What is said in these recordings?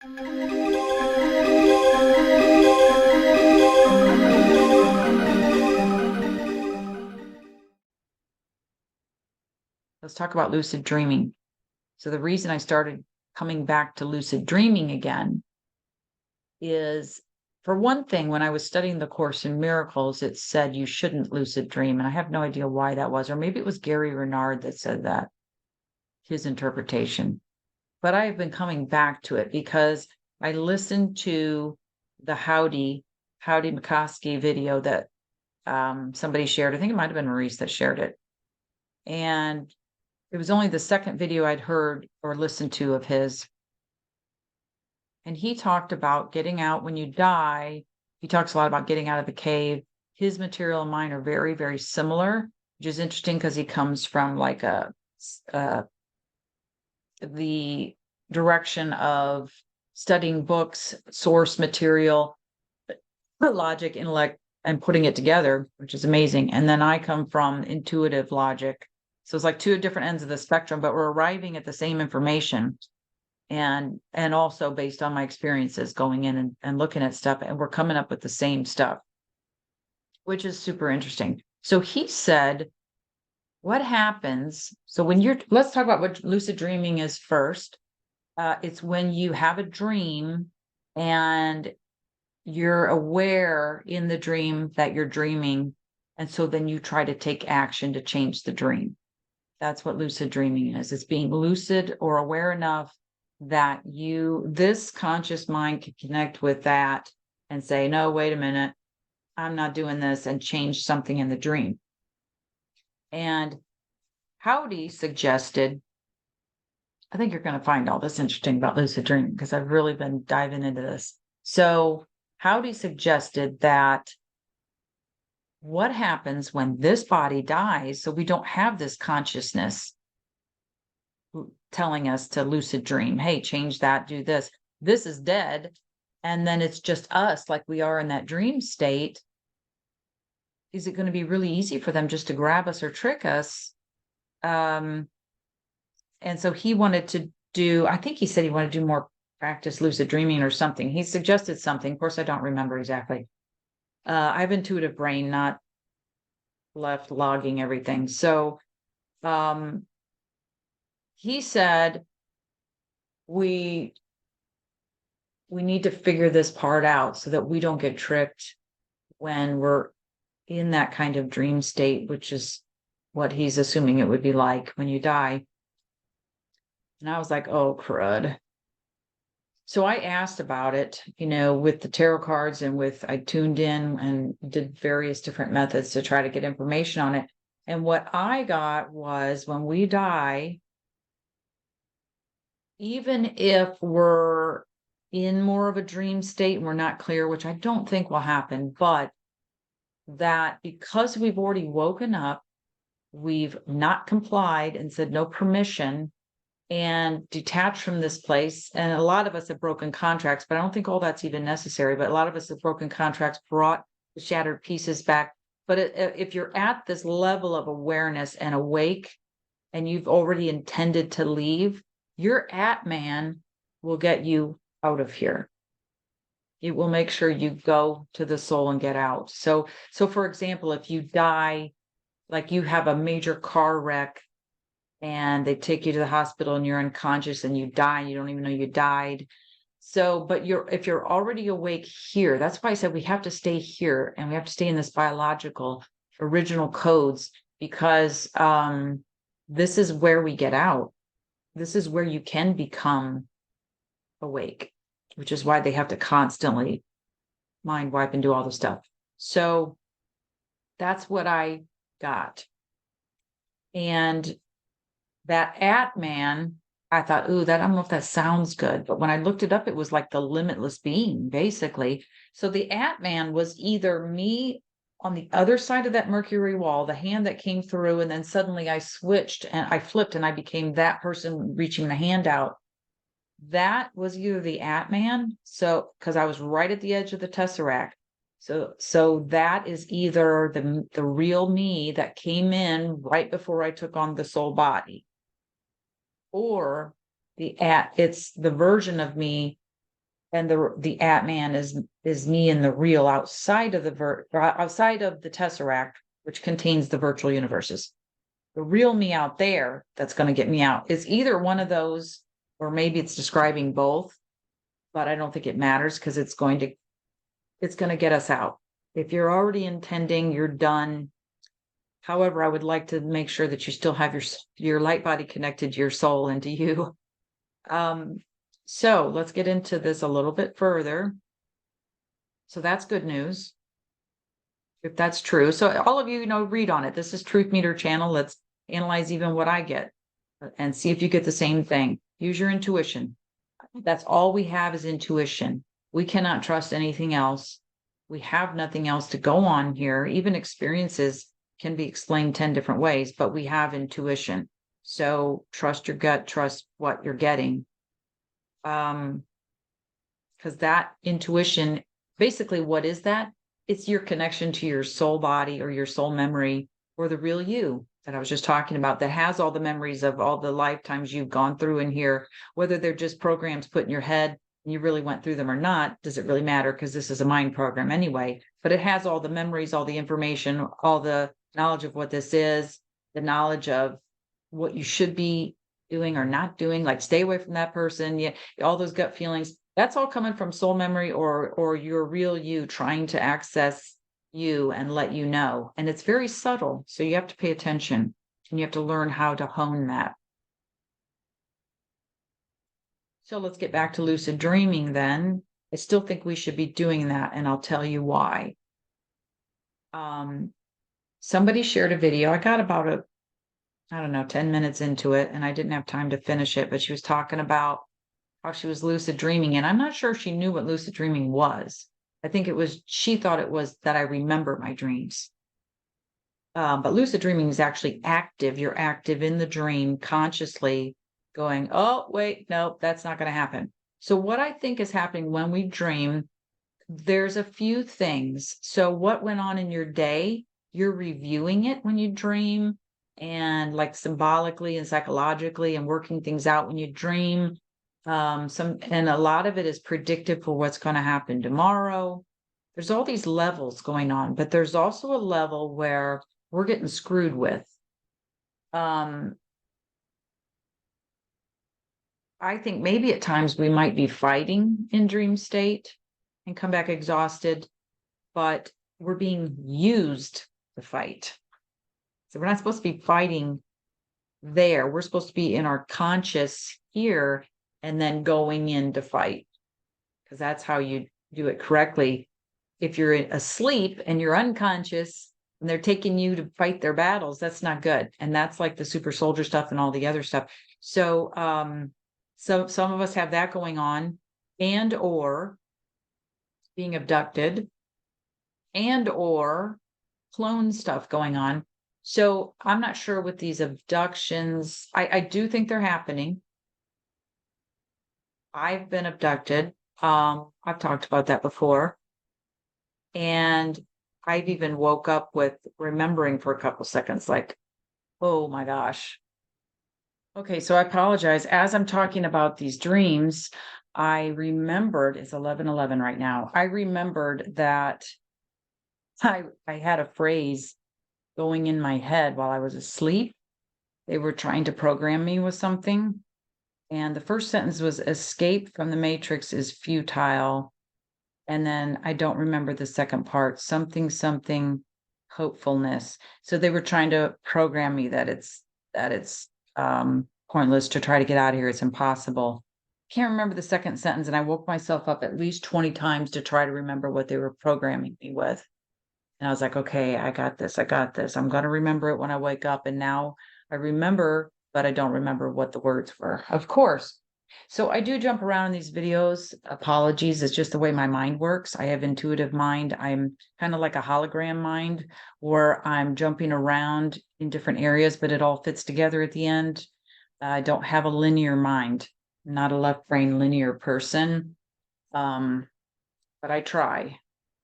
Let's talk about lucid dreaming. So the reason I started coming back to lucid dreaming again is, for one thing, when I was studying the Course in Miracles, it said you shouldn't lucid dream. And I have no idea why that was, or maybe it was Gary Renard that said that, his interpretation. But I have been coming back to it because I listened to the Howdy McCoskey video that somebody shared. I think it might have been Maurice that shared it. And it was only the second video I'd heard or listened to of his. And he talked about getting out when you die. He talks a lot about getting out of the cave. His material and mine are very, very similar, which is interesting because he comes from like the direction of studying books, source material, logic, intellect, and putting it together, which is amazing. And then I come from intuitive logic. So it's like two different ends of the spectrum, but we're arriving at the same information. And also based on my experiences going in and looking at stuff, and we're coming up with the same stuff, which is super interesting. So he said, what happens? So let's talk about what lucid dreaming is first. It's when you have a dream and you're aware in the dream that you're dreaming. And so then you try to take action to change the dream. That's what lucid dreaming is. It's being lucid or aware enough that this conscious mind can connect with that and say, no, wait a minute, I'm not doing this, and change something in the dream. And Howdy suggested, I think you're going to find all this interesting about lucid dreaming because I've really been diving into this. So Howdy suggested that what happens when this body dies, so we don't have this consciousness telling us to lucid dream, hey, change that, do this. This is dead. And then it's just us like we are in that dream state. Is it going to be really easy for them just to grab us or trick us? And so he wanted to do, I think he said he wanted to do more practice lucid dreaming or something. He suggested something. Of course, I don't remember exactly. I have intuitive brain, not left logging everything. So he said, we need to figure this part out so that we don't get tricked when we're in that kind of dream state, which is what he's assuming it would be like when you die. And I was like, oh, crud. So I asked about it, with the tarot cards and I tuned in and did various different methods to try to get information on it. And what I got was, when we die, even if we're in more of a dream state and we're not clear, which I don't think will happen, but that because we've already woken up, we've not complied and said no permission and detached from this place. And a lot of us have broken contracts, but I don't think all that's even necessary. But a lot of us have broken contracts, brought the shattered pieces back. But if you're at this level of awareness and awake, and you've already intended to leave, your Atman will get you out of here. It will make sure you go to the soul and get out. So for example, if you die, like you have a major car wreck and they take you to the hospital and you're unconscious and you die and you don't even know you died. So, but if you're already awake here, that's why I said we have to stay here and we have to stay in this biological original codes, because this is where we get out. This is where you can become awake, which is why they have to constantly mind wipe and do all the stuff. So that's what I got. And that Atman, I thought, ooh, I don't know if that sounds good. But when I looked it up, it was like the limitless being, basically. So the Atman was either me on the other side of that Mercury wall, the hand that came through, and then suddenly I switched and I flipped and I became that person reaching the hand out. That was either the Atman, so because I was right at the edge of the Tesseract. So that is either the real me that came in right before I took on the soul body, or it's the version of me and the Atman is me in the real outside of outside of the Tesseract, which contains the virtual universes. The real me out there that's going to get me out is either one of those, or maybe it's describing both, but I don't think it matters because it's going to get us out. If you're already intending, you're done. However, I would like to make sure that you still have your light body connected to your soul and to you. So let's get into this a little bit further. So that's good news, if that's true. So all of you, read on it. This is Truth Meter channel. Let's analyze even what I get and see if you get the same thing. Use your intuition. That's all we have is intuition. We cannot trust anything else. We have nothing else to go on here. Even experiences can be explained 10 different ways, but we have intuition. So trust your gut, trust what you're getting. Because that intuition, basically, what is that? It's your connection to your soul body or your soul memory or the real you that I was just talking about, that has all the memories of all the lifetimes you've gone through in here, whether they're just programs put in your head and you really went through them or not, does it really matter? Because this is a mind program anyway, but it has all the memories, all the information, all the knowledge of what this is, the knowledge of what you should be doing or not doing, like stay away from that person. Yeah, all those gut feelings, that's all coming from soul memory or your real you trying to access you and let you know. And it's very subtle. So you have to pay attention and you have to learn how to hone that. So let's get back to lucid dreaming then. I still think we should be doing that, and I'll tell you why. Somebody shared a video. I got about 10 minutes into it, and I didn't have time to finish it, but she was talking about how she was lucid dreaming. And I'm not sure if she knew what lucid dreaming was. I think she thought it was that I remember my dreams. But lucid dreaming is actually active. You're active in the dream consciously going, oh, wait, no, that's not going to happen. So what I think is happening when we dream, there's a few things. So what went on in your day, you're reviewing it when you dream, and like symbolically and psychologically and working things out when you dream. And a lot of it is predictive for what's going to happen tomorrow. There's all these levels going on, but there's also a level where we're getting screwed with. I think maybe at times we might be fighting in dream state and come back exhausted, but we're being used to fight. So we're not supposed to be fighting there. We're supposed to be in our conscious here and then going in to fight, because that's how you do it correctly. If you're asleep and you're unconscious and they're taking you to fight their battles, that's not good. And that's like the super soldier stuff and all the other stuff. So, so some of us have that going on, and or being abducted, and or clone stuff going on. So I'm not sure with these abductions. I do think they're happening. I've been abducted. I've talked about that before. And I've even woke up with remembering for a couple seconds, like, oh my gosh. Okay, so I apologize. As I'm talking about these dreams, I remembered, it's 11:11 right now. I remembered that I had a phrase going in my head while I was asleep. They were trying to program me with something. And the first sentence was, escape from the matrix is futile. And then I don't remember the second part, something, hopefulness. So they were trying to program me that it's pointless to try to get out of here. It's impossible. Can't remember the second sentence. And I woke myself up at least 20 times to try to remember what they were programming me with. And I was like, okay, I got this. I'm going to remember it when I wake up. And now I remember, but I don't remember what the words were, of course. So I do jump around in these videos. Apologies. It's just the way my mind works. I have intuitive mind. I'm kind of like a hologram mind where I'm jumping around in different areas, but it all fits together at the end. I don't have a linear mind. I'm not a left brain linear person. But I try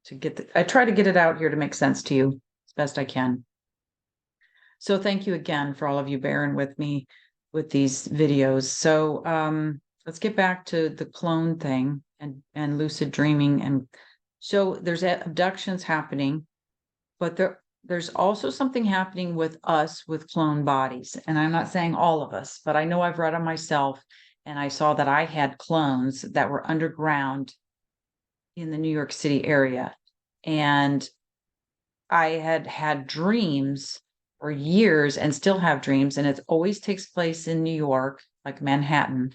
to get it out here to make sense to you as best I can. So thank you again for all of you bearing with me with these videos. So let's get back to the clone thing. and lucid dreaming. And so there's abductions happening, but there's also something happening with us with clone bodies. And I'm not saying all of us, but I know I've read on myself, and I saw that I had clones that were underground in the New York City area. And I had had dreams for years and still have dreams, and it always takes place in New York, like Manhattan.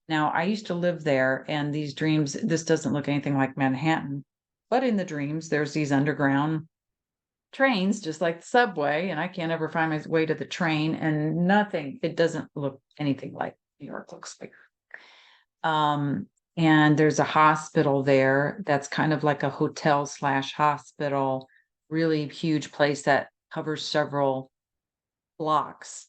Now, I used to live there, and these dreams, this doesn't look anything like Manhattan, but in the dreams, there's these underground trains, just like the subway, and I can't ever find my way to the train, and nothing, it doesn't look anything like New York looks like. And there's a hospital there that's kind of like a hotel slash hospital, really huge place that covers several blocks,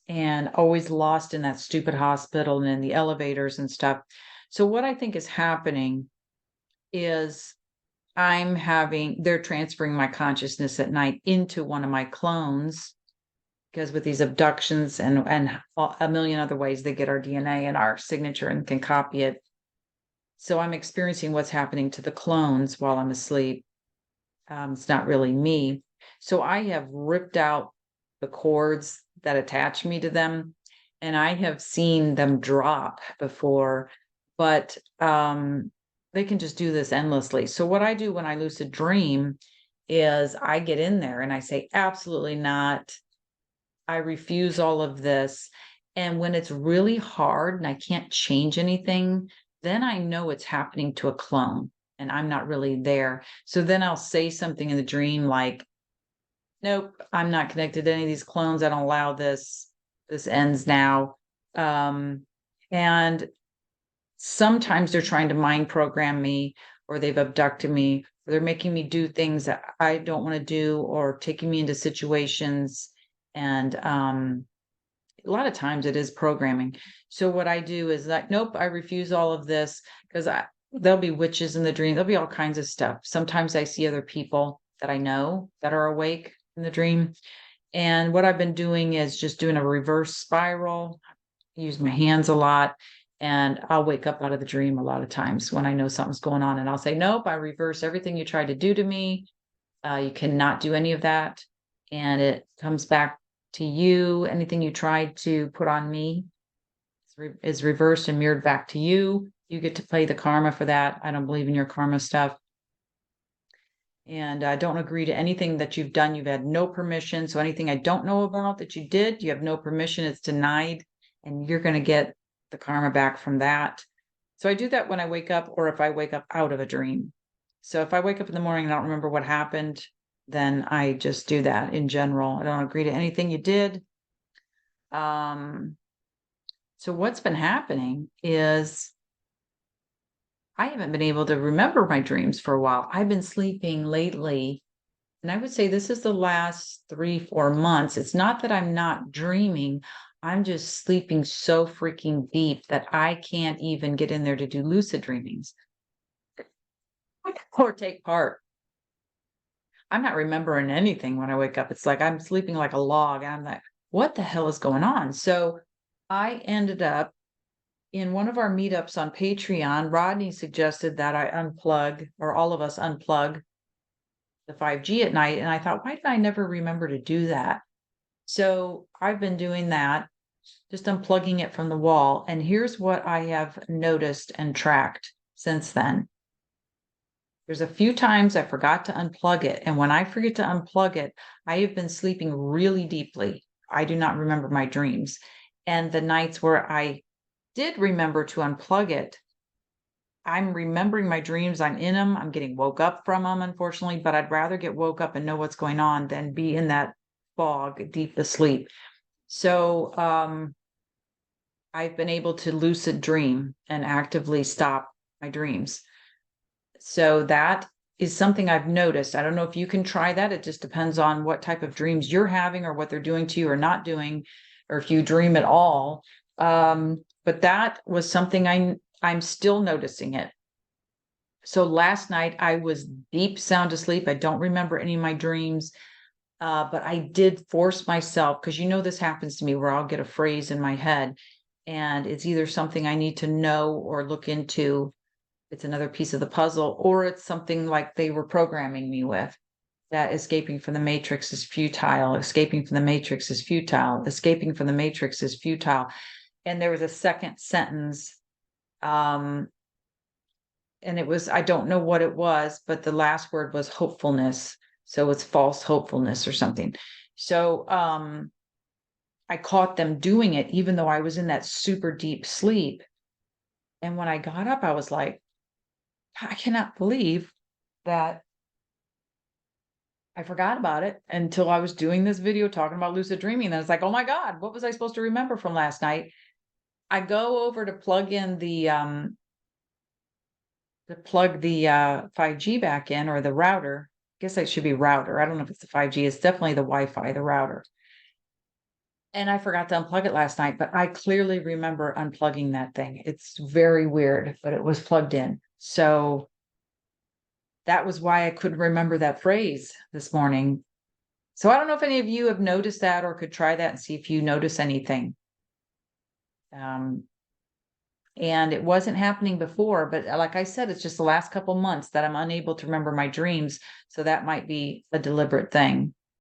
and always lost in that stupid hospital and in the elevators and stuff. So what I think is happening is they're transferring my consciousness at night into one of my clones, because with these abductions and a million other ways, they get our DNA and our signature and can copy it. So I'm experiencing what's happening to the clones while I'm asleep. It's not really me. So I have ripped out the cords that attach me to them, and I have seen them drop before, but they can just do this endlessly. So what I do when I lucid dream is I get in there and I say, absolutely not. I refuse all of this. And when it's really hard and I can't change anything, then I know it's happening to a clone and I'm not really there. So then I'll say something in the dream like, nope, I'm not connected to any of these clones. I don't allow this. This ends now. And sometimes they're trying to mind program me, or they've abducted me, or they're making me do things that I don't want to do, or taking me into situations. And a lot of times it is programming. So what I do is like, nope, I refuse all of this, because there'll be witches in the dream. There'll be all kinds of stuff. Sometimes I see other people that I know that are awake in the dream. And what I've been doing is just doing a reverse spiral, use my hands a lot, and I'll wake up out of the dream a lot of times when I know something's going on, and I'll say, nope, I reverse everything you tried to do to me. You cannot do any of that. And it comes back to you. Anything you tried to put on me is reversed and mirrored back to you. You get to pay the karma for that. I don't believe in your karma stuff. And I don't agree to anything that you've done. You've had no permission. So anything I don't know about that you did, you have no permission. It's denied. And you're going to get the karma back from that. So I do that when I wake up, or if I wake up out of a dream. So if I wake up in the morning and I don't remember what happened, then I just do that in general. I don't agree to anything you did. So what's been happening is I haven't been able to remember my dreams for a while. I've been sleeping lately, and I would say this is the last 3-4 months. It's not that I'm not dreaming. I'm just sleeping so freaking deep that I can't even get in there to do lucid dreamings or take part. I'm not remembering anything when I wake up. It's like I'm sleeping like a log. And I'm like, what the hell is going on? So I ended up in one of our meetups on Patreon. Rodney suggested that I unplug, or all of us unplug the 5G at night. And I thought, why did I never remember to do that? So I've been doing that, just unplugging it from the wall. And here's what I have noticed and tracked since then. There's a few times I forgot to unplug it. And when I forget to unplug it, I have been sleeping really deeply. I do not remember my dreams. And the nights where I did remember to unplug it, I'm remembering my dreams. I'm in them. I'm getting woke up from them, unfortunately, but I'd rather get woke up and know what's going on than be in that fog, deep asleep. So I've been able to lucid dream and actively stop my dreams. So that is something I've noticed. I don't know if you can try that. It just depends on what type of dreams you're having, or what they're doing to you or not doing, or if you dream at all. But that was something I'm still noticing it. So last night I was deep sound asleep. I don't remember any of my dreams, but I did force myself, because this happens to me where I'll get a phrase in my head, and it's either something I need to know or look into. it's another piece of the puzzle, or it's something like they were programming me with. That escaping from the matrix is futile, escaping from the matrix is futile, escaping from the matrix is futile. And there was a second sentence, and it was, I don't know what it was, but the last word was hopefulness. So it's false hopefulness or something. So I caught them doing it, even though I was in that super deep sleep. And when I got up, I was like, I cannot believe that I forgot about it until I was doing this video talking about lucid dreaming. And it's like, oh my God, what was I supposed to remember from last night? I go over to plug in the 5G back in, or the router. I guess it should be router. I don't know if it's the 5G. It's definitely the Wi-Fi, the router. And I forgot to unplug it last night, but I clearly remember unplugging that thing. It's very weird, but it was plugged in. So that was why I couldn't remember that phrase this morning. So I don't know if any of you have noticed that or could try that and see if you notice anything. And it wasn't happening before, but like I said, it's just the last couple months that I'm unable to remember my dreams. So that might be a deliberate thing.